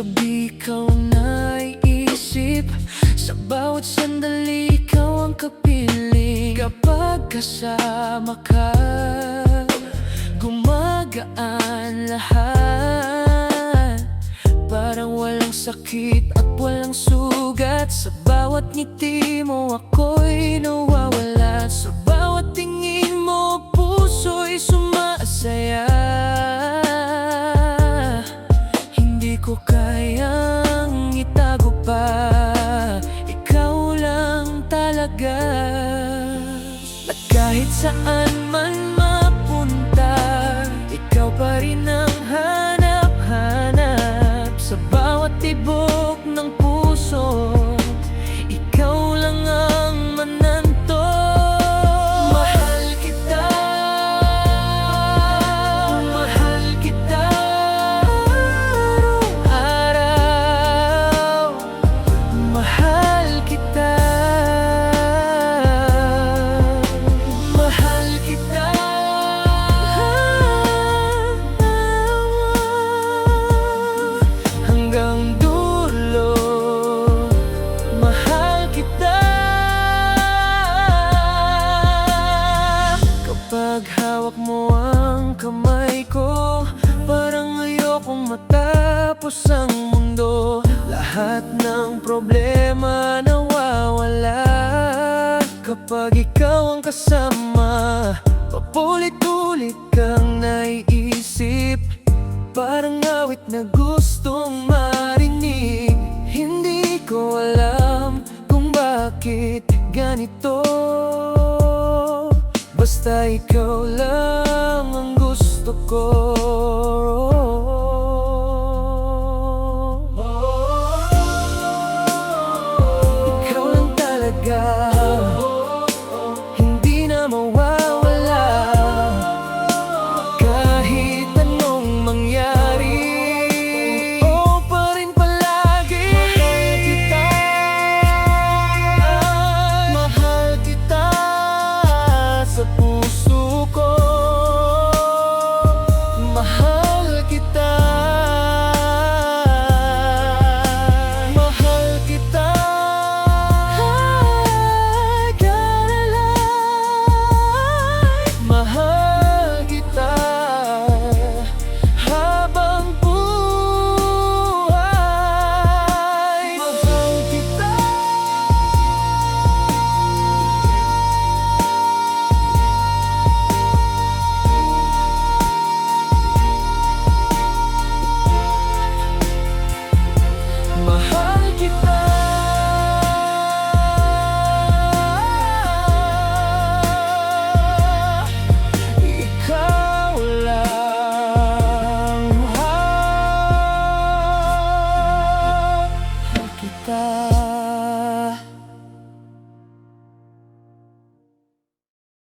gabi ikaw naiisip, sa bawat sandali ikaw ang kapiling. Kapag kasama ka, gumagaan lahat. Parang walang sakit at walang sugat. Sa bawat ngiti mo ako'y nawawala. Sa bawat tingin mo puso'y sumasaya. Hindi ko kayang itago pa, ikaw lang talaga. At kahit saan man mapunta, ikaw pa rin ang hanap-hanap. Sa bawat tibok ng puso, ikaw lang ang mananto. Mahal kita, mahal kita araw-araw. Mahal kita, mahal kita hanggang dulo. Mahal kita. Kapag hawak mo ang kamay ko, parang ayokong matapos ang mundo. Lahat ng problema nawawala kapag ikaw ang kasama. Paulit-ulit kang naiisip, parang awit na gustong marinig. Hindi ko alam kung bakit ganito, basta ikaw lang ang gusto ko.